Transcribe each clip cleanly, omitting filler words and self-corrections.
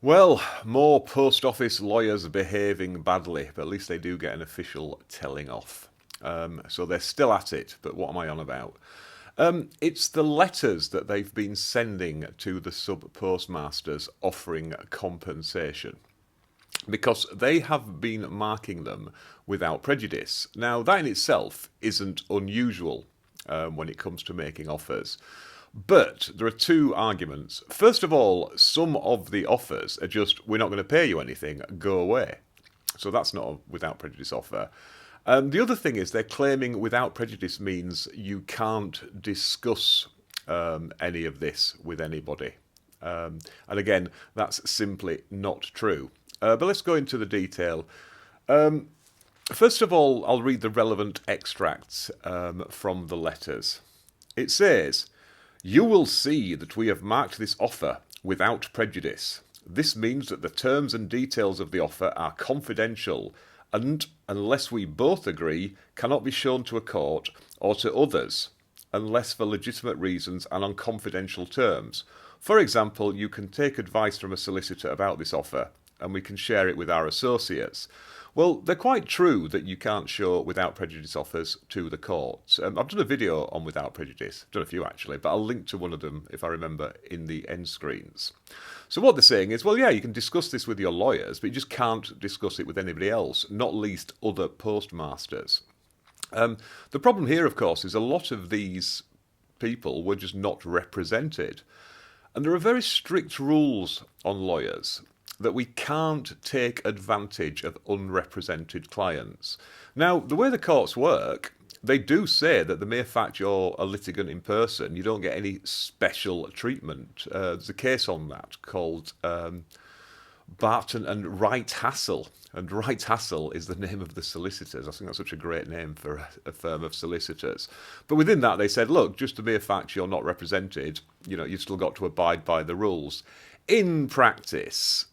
Well, more post office lawyers behaving badly, but at least they do get an official telling off. So they're still at it, but what am I on about? It's the letters that they've been sending to the sub-postmasters offering compensation because they have been marking them without prejudice. Now, that in itself isn't unusual when it comes to making offers. But there are two arguments. First of all, some of the offers are just, we're not going to pay you anything, go away. So that's not a without prejudice offer. The other thing is they're claiming without prejudice means you can't discuss any of this with anybody. And again, that's simply not true. But let's go into the detail. First of all, I'll read the relevant extracts from the letters. It says, "You will see that we have marked this offer without prejudice. This means that the terms and details of the offer are confidential and, unless we both agree, cannot be shown to a court or to others, unless for legitimate reasons and on confidential terms. For example, you can take advice from a solicitor about this offer, and we can share it with our associates." Well, they're quite true that you can't show without prejudice offers to the courts. I've done a video on without prejudice, I've done a few actually, but I'll link to one of them, if I remember, in the end screens. So what they're saying is, well, yeah, you can discuss this with your lawyers, but you just can't discuss it with anybody else, not least other postmasters. The problem here, of course, is a lot of these people were just not represented. And there are very strict rules on lawyers that we can't take advantage of unrepresented clients. Now, the way the courts work, they do say that the mere fact you're a litigant in person, you don't get any special treatment. There's a case on that called Barton and Wright Hassel. And Wright Hassel is the name of the solicitors. I think that's such a great name for a firm of solicitors. But within that, they said, look, just the mere fact you're not represented, you've still got to abide by the rules. In practice,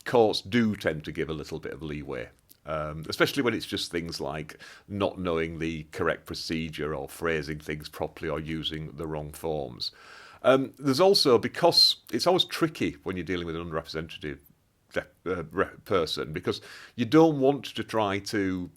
courts do tend to give a little bit of leeway, especially when it's just things like not knowing the correct procedure or phrasing things properly or using the wrong forms. There's also, because it's always tricky when you're dealing with an unrepresentative person, because you don't want to try to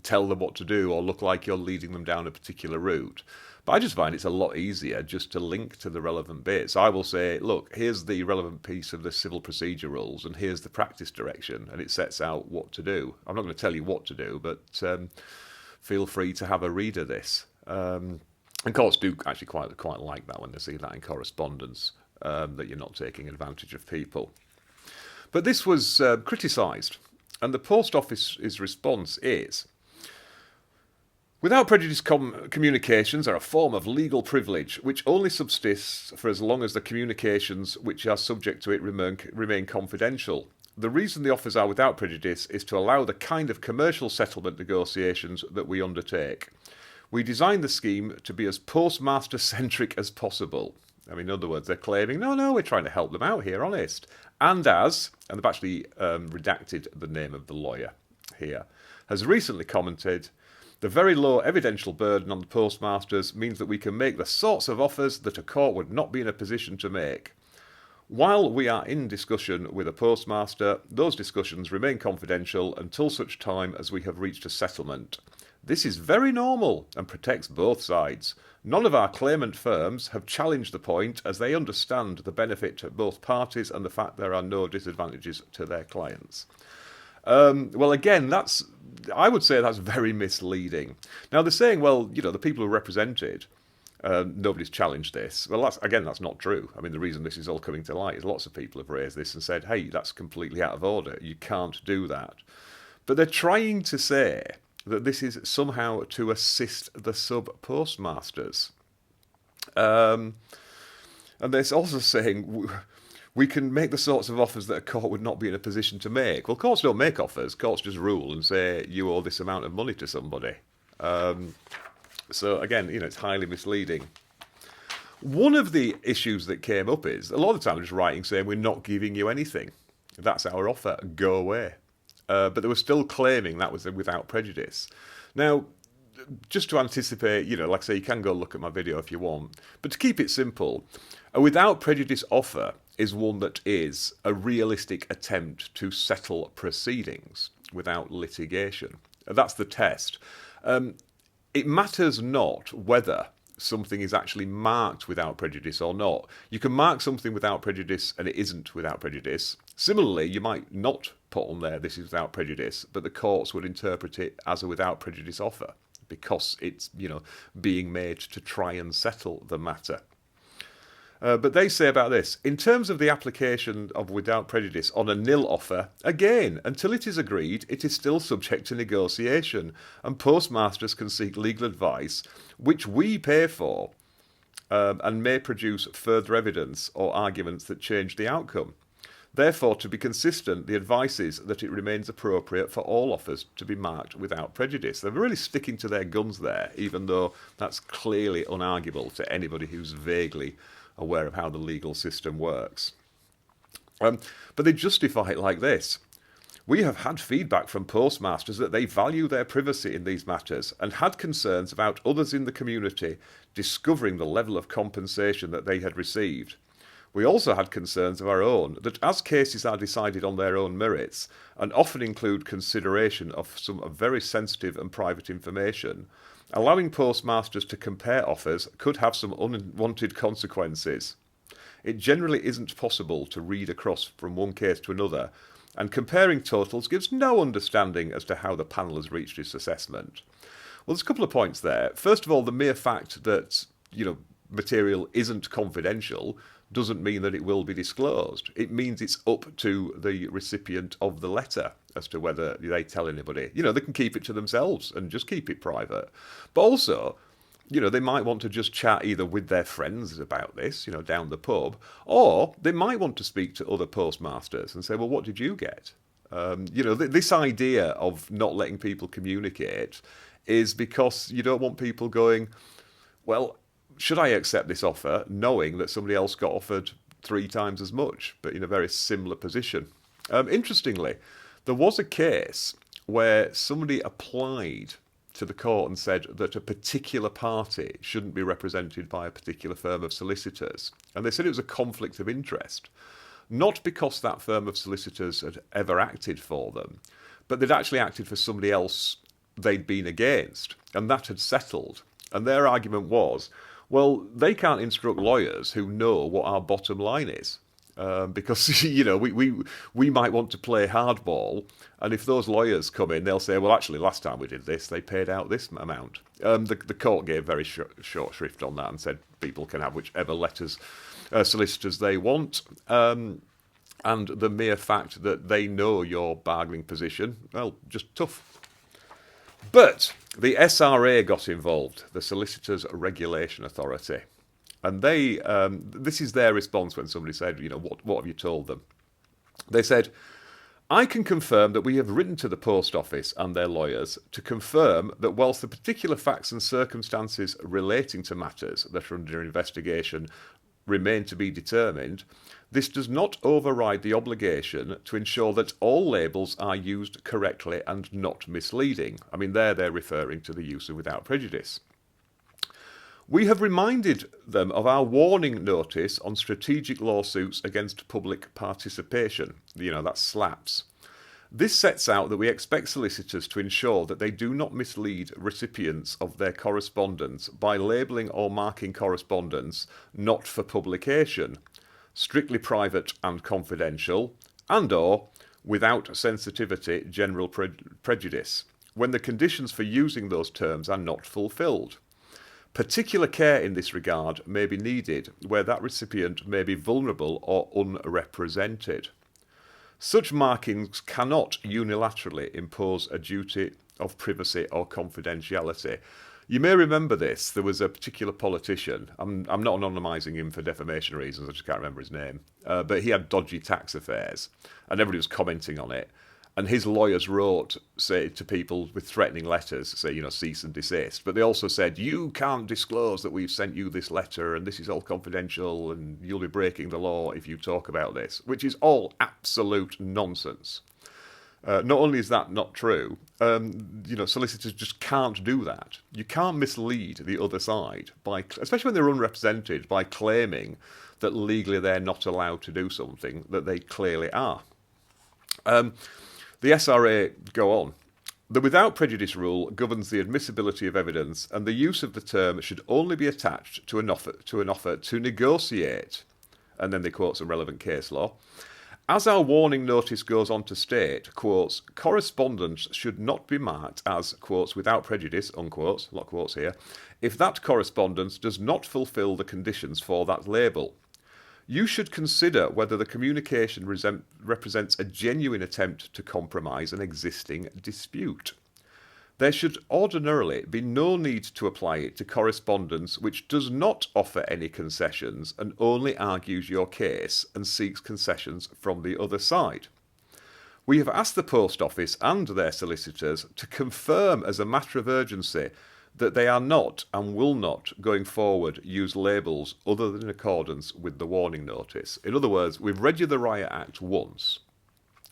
tell them what to do or look like you're leading them down a particular route. But I just find it's a lot easier just to link to the relevant bits. I will say, look, here's the relevant piece of the civil procedure rules and here's the practice direction, and it sets out what to do. I'm not going to tell you what to do, but feel free to have a read of this. And courts do actually quite like that when they see that in correspondence, that you're not taking advantage of people. But this was criticised, and the Post Office's response is, "Without prejudice communications are a form of legal privilege which only subsists for as long as the communications which are subject to it remain confidential. The reason the offers are without prejudice is to allow the kind of commercial settlement negotiations that we undertake. We designed the scheme to be as postmaster-centric as possible." I mean, in other words, they're claiming, no, we're trying to help them out here, honest. And they've actually redacted the name of the lawyer here, has recently commented, "The very low evidential burden on the postmasters means that we can make the sorts of offers that a court would not be in a position to make. While we are in discussion with a postmaster, those discussions remain confidential until such time as we have reached a settlement. This is very normal and protects both sides. None of our claimant firms have challenged the point, as they understand the benefit to both parties and the fact there are no disadvantages to their clients." Well, again, I would say that's very misleading. Now, they're saying, well, the people who are represented, nobody's challenged this. Well, that's not true. I mean, the reason this is all coming to light is lots of people have raised this and said, hey, that's completely out of order. You can't do that. But they're trying to say that this is somehow to assist the sub-postmasters. And they're also saying we can make the sorts of offers that a court would not be in a position to make. Well, courts don't make offers. Courts just rule and say you owe this amount of money to somebody. So again, it's highly misleading. One of the issues that came up is, a lot of the time they're just writing saying we're not giving you anything. That's our offer. Go away. But they were still claiming that was without prejudice. Now, just to anticipate, like I say, you can go look at my video if you want. But to keep it simple, a without prejudice offer is one that is a realistic attempt to settle proceedings without litigation. That's the test. It matters not whether something is actually marked without prejudice or not. You can mark something without prejudice and it isn't without prejudice. Similarly, you might not put on there this is without prejudice, but the courts would interpret it as a without prejudice offer because it's, being made to try and settle the matter. But they say about this, in terms of the application of without prejudice on a nil offer, again, until it is agreed, it is still subject to negotiation, and postmasters can seek legal advice, which we pay for, and may produce further evidence or arguments that change the outcome. Therefore, to be consistent, the advice is that it remains appropriate for all offers to be marked without prejudice. They're really sticking to their guns there, even though that's clearly unarguable to anybody who's vaguely aware of how the legal system works. But they justify it like this. We have had feedback from postmasters that they value their privacy in these matters and had concerns about others in the community discovering the level of compensation that they had received. We also had concerns of our own that as cases are decided on their own merits and often include consideration of some very sensitive and private information, allowing postmasters to compare offers could have some unwanted consequences. It generally isn't possible to read across from one case to another, and comparing totals gives no understanding as to how the panel has reached its assessment. Well, there's a couple of points there. First of all, the mere fact that, material isn't confidential doesn't mean that it will be disclosed. It means it's up to the recipient of the letter as to whether they tell anybody. They can keep it to themselves and just keep it private. But also, they might want to just chat either with their friends about this, down the pub, or they might want to speak to other postmasters and say, well, what did you get? This idea of not letting people communicate is because you don't want people going, well, should I accept this offer knowing that somebody else got offered 3 times as much, but in a very similar position? Interestingly, there was a case where somebody applied to the court and said that a particular party shouldn't be represented by a particular firm of solicitors. And they said it was a conflict of interest, not because that firm of solicitors had ever acted for them, but they'd actually acted for somebody else they'd been against, and that had settled. And their argument was, well, they can't instruct lawyers who know what our bottom line is. Because, we might want to play hardball, and if those lawyers come in, they'll say, well, actually, last time we did this, they paid out this amount. The court gave very short shrift on that and said people can have whichever solicitors they want. And the mere fact that they know your bargaining position, well, just tough. But the SRA got involved, the Solicitors Regulation Authority. And they, this is their response when somebody said, what have you told them? They said, I can confirm that we have written to the post office and their lawyers to confirm that whilst the particular facts and circumstances relating to matters that are under investigation remain to be determined, this does not override the obligation to ensure that all labels are used correctly and not misleading. I mean, they're referring to the use of without prejudice. We have reminded them of our warning notice on strategic lawsuits against public participation. That's SLAPS. This sets out that we expect solicitors to ensure that they do not mislead recipients of their correspondence by labelling or marking correspondence not for publication, strictly private and confidential, and/or without sensitivity general prejudice, when the conditions for using those terms are not fulfilled. Particular care in this regard may be needed where that recipient may be vulnerable or unrepresented. Such markings cannot unilaterally impose a duty of privacy or confidentiality. You may remember this. There was a particular politician. I'm not anonymising him for defamation reasons. I just can't remember his name. But he had dodgy tax affairs, and everybody was commenting on it. And his lawyers wrote, say, to people with threatening letters, say, cease and desist. But they also said, you can't disclose that we've sent you this letter and this is all confidential and you'll be breaking the law if you talk about this, which is all absolute nonsense. Not only is that not true, solicitors just can't do that. You can't mislead the other side, especially when they're unrepresented, by claiming that legally they're not allowed to do something that they clearly are. The SRA go on. The without prejudice rule governs the admissibility of evidence, and the use of the term should only be attached to an offer to negotiate. And then they quote some relevant case law. As our warning notice goes on to state, quotes, correspondence should not be marked as, quotes, without prejudice, unquotes, a lot of quotes here, if that correspondence does not fulfil the conditions for that label. You should consider whether the communication represents a genuine attempt to compromise an existing dispute. There should ordinarily be no need to apply it to correspondence which does not offer any concessions and only argues your case and seeks concessions from the other side. We have asked the Post Office and their solicitors to confirm as a matter of urgency that they are not and will not, going forward, use labels other than in accordance with the warning notice. In other words, we've read you the Riot Act once.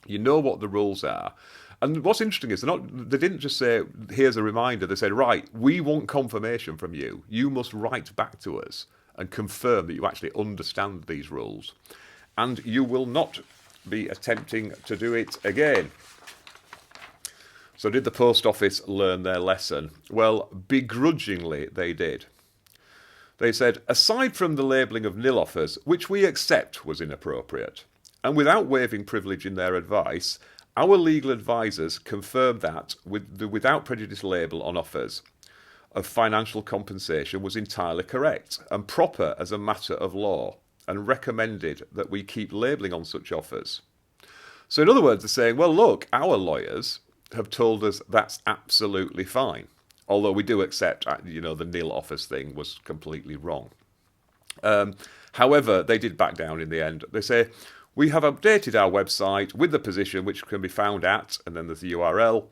You know what the rules are. And what's interesting is they didn't just say, here's a reminder. They said, right, we want confirmation from you. You must write back to us and confirm that you actually understand these rules. And you will not be attempting to do it again. So did the Post Office learn their lesson? Well, begrudgingly they did. They said, aside from the labelling of nil offers, which we accept was inappropriate, and without waiving privilege in their advice, our legal advisers confirmed that with the without prejudice label on offers of financial compensation was entirely correct and proper as a matter of law, and recommended that we keep labelling on such offers. So in other words, they're saying, well, look, our lawyers have told us that's absolutely fine, although we do accept, the nil offers thing was completely wrong. However, they did back down in the end. They say, we have updated our website with the position which can be found at, and then there's the URL.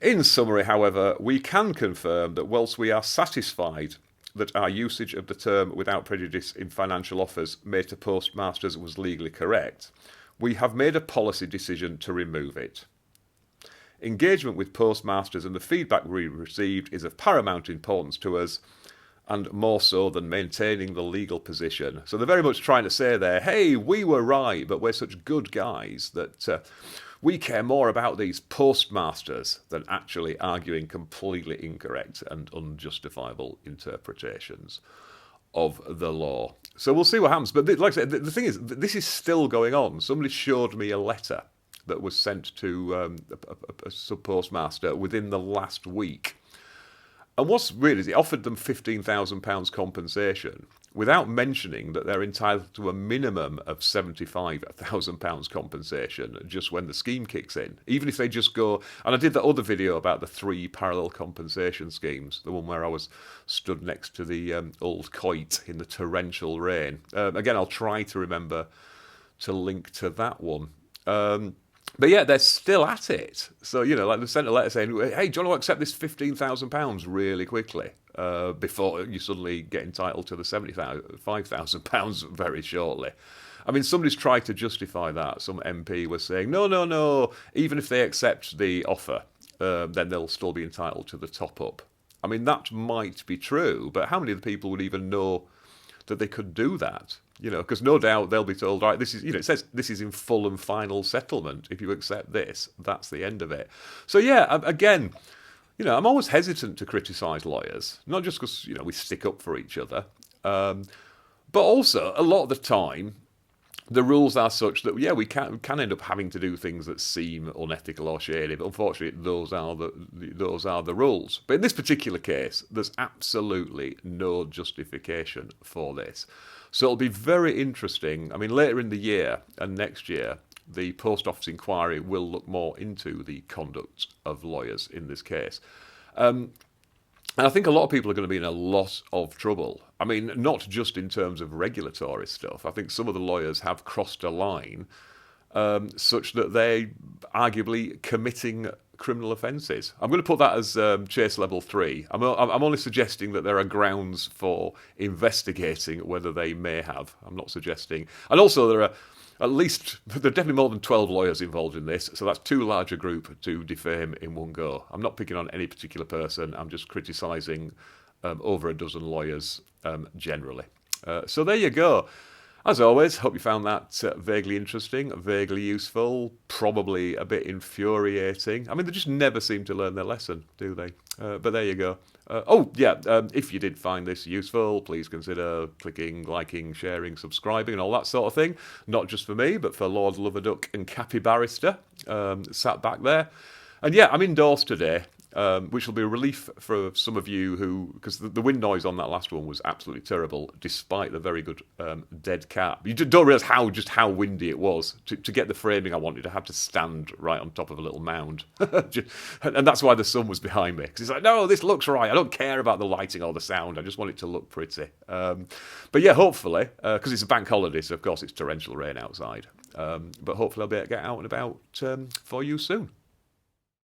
In summary, however, we can confirm that whilst we are satisfied that our usage of the term without prejudice in financial offers made to postmasters was legally correct, we have made a policy decision to remove it. Engagement with postmasters and the feedback we received is of paramount importance to us, and more so than maintaining the legal position. So they're very much trying to say there, hey, we were right, but we're such good guys that we care more about these postmasters than actually arguing completely incorrect and unjustifiable interpretations of the law. So we'll see what happens. But like I said, the thing is, this is still going on. Somebody showed me a letter that was sent to a sub-postmaster within the last week. And what's weird is it offered them £15,000 compensation without mentioning that they're entitled to a minimum of £75,000 compensation just when the scheme kicks in. Even if they just go... And I did that other video about the 3 parallel compensation schemes, the one where I was stood next to the old quoit in the torrential rain. Again, I'll try to remember to link to that one. But yeah, they're still at it. So, like they sent a letter saying, hey, do you want to accept this £15,000 really quickly before you suddenly get entitled to the £75,000 very shortly? I mean, somebody's tried to justify that. Some MP was saying, no, even if they accept the offer, then they'll still be entitled to the top-up. I mean, that might be true, but how many of the people would even know that they could do that? Because no doubt they'll be told, right, this is, it says this is in full and final settlement. If you accept this, that's the end of it. So yeah, again, I'm always hesitant to criticise lawyers, not just because, we stick up for each other, but also a lot of the time, the rules are such that, yeah, we can end up having to do things that seem unethical or shady, but unfortunately, those are the rules. But in this particular case, there's absolutely no justification for this. So it'll be very interesting. I mean, later in the year and next year, the Post Office inquiry will look more into the conduct of lawyers in this case. And I think a lot of people are going to be in a lot of trouble. I mean, not just in terms of regulatory stuff. I think some of the lawyers have crossed a line such that they're arguably committing criminal offences. I'm going to put that as chase level 3. I'm only suggesting that there are grounds for investigating whether they may have. I'm not suggesting. And also there are At least, there are definitely more than 12 lawyers involved in this, so that's too large a group to defame in one go. I'm not picking on any particular person, I'm just criticising over a dozen lawyers generally. So there you go. As always, hope you found that vaguely interesting, vaguely useful, probably a bit infuriating. I mean, they just never seem to learn their lesson, do they? But there you go. If you did find this useful, please consider clicking, liking, sharing, subscribing, and all that sort of thing. Not just for me, but for Lord Loverduck and Cappy Barrister, sat back there. And yeah, I'm indoors today, which will be a relief for some of you who, because the wind noise on that last one was absolutely terrible, despite the very good dead cat. You don't realise how windy it was. To get the framing I wanted, I had to stand right on top of a little mound. And that's why the sun was behind me. Because it's like, no, this looks right. I don't care about the lighting or the sound. I just want it to look pretty. But yeah, hopefully, because it's a bank holiday, so of course it's torrential rain outside. But hopefully I'll be able to get out and about for you soon.